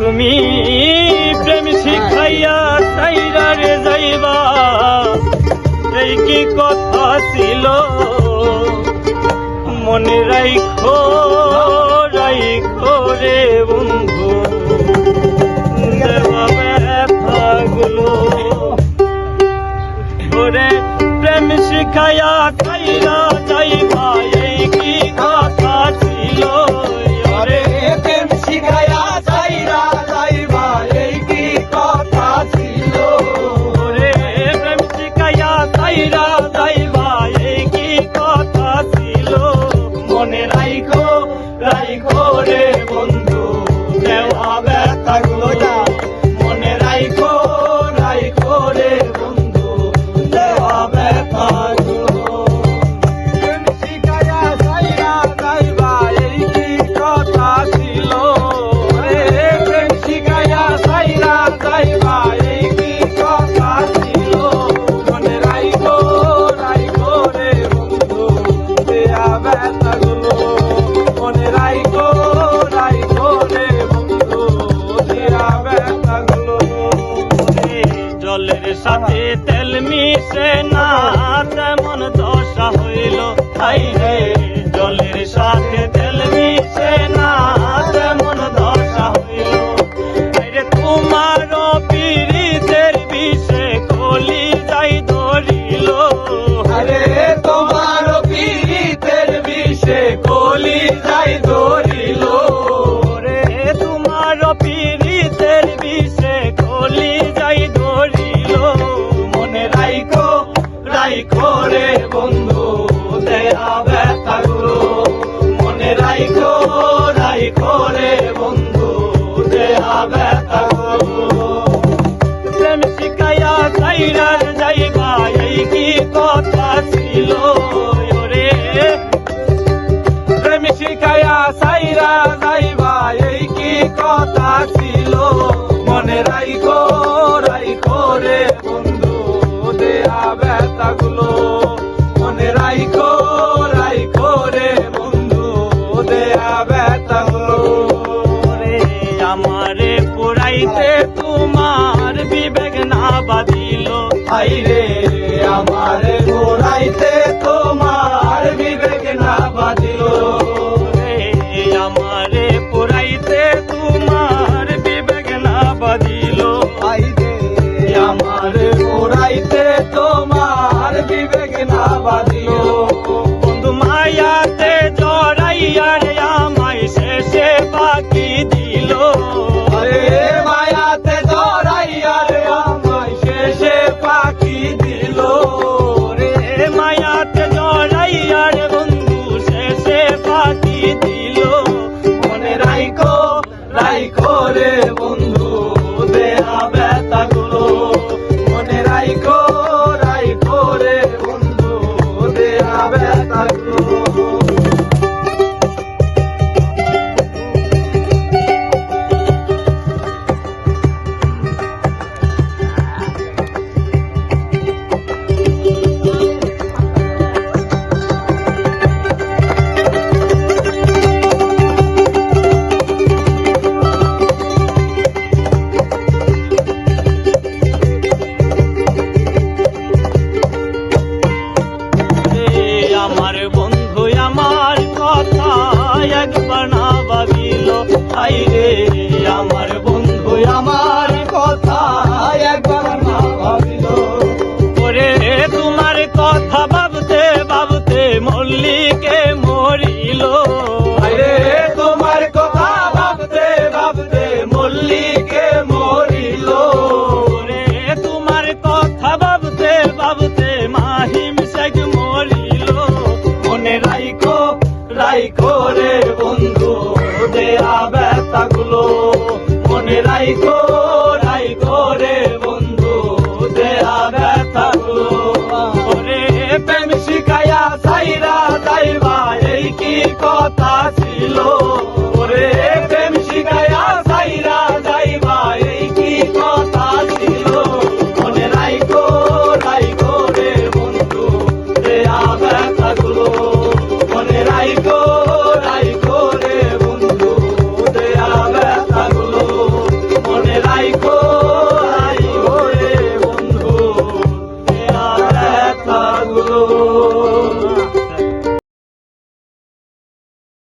তুমি প্রেম শিখাইয়া সাইরা রে যাইবা, এই কি কথা ছিল মনে রাইখো রাইখো রে বন্ধু, দেবা ব্যথাগুলো ওরে প্রেম শিখাইয়া সাইরা যাইবা, এই কি কথা ছিল ওরে প্রেম শিখাইয়া যাইরা যাইবা, এই কি কথা ছিল। ওরে প্রেম শিখাইয়া সাইরা যাইবা, এই কি কথা ছিল মনে রাইখো রাইখো রে বন্ধু, দেওয়া ব্যথাগুলো মনে রাইখো রাইখো রে বন্ধু, দেওয়া ব্যথাগুলো। প্রেম শিখাইয়া যাইরা যাইবা, এই কি কথা ছিল। রে প্রেম শিখাইয়া যাইরা যাইবা, এই কি কথা ছিল। মনে রাইখো রাইখো রে বন্ধু, দেওয়া ব্যথাগুলো মনে রাইখো রাইখো রে বন্ধু, দেওয়া ব্যথাগুলো। জলের সাথে তেল মিশে না তেমন দশা হইল, হাই রে জলের সাথে তেল মিশে না তেমন দশা হইল। রে তোমার পীড়িতের বিষে কলি যাই ধরিল, আরে তোমার পীড়িতের বিষে কলি যাই ধরিল। রে তোমার পীড়িতের বিষে কলি যাই ধরিল। মনে রাইখো রাইখো রে বন্ধু, দেয়া ব্যথাগুলো মনে রাইখো রাইখো রে বন্ধু, দেয়া ব্যথাগুলো। প্রেম শিখাইয়া সাইরা যাইবা, এই কি কথা ছিল ওরে প্রেম শিখাইয়া সাইরা যাইবা, এই কি কথা ছিল। মনে রাইখো রাইখো রে বন্ধু, দেয়া ব্যথাগুলো মনে রাইখো রাইখো রে বন্ধু, দেয়া ব্যথাগুলো। ওরে আমারে পুরাইতে তোমার বিবেক না বাঁধিল, হাইরে আমারে ঘোরাইতে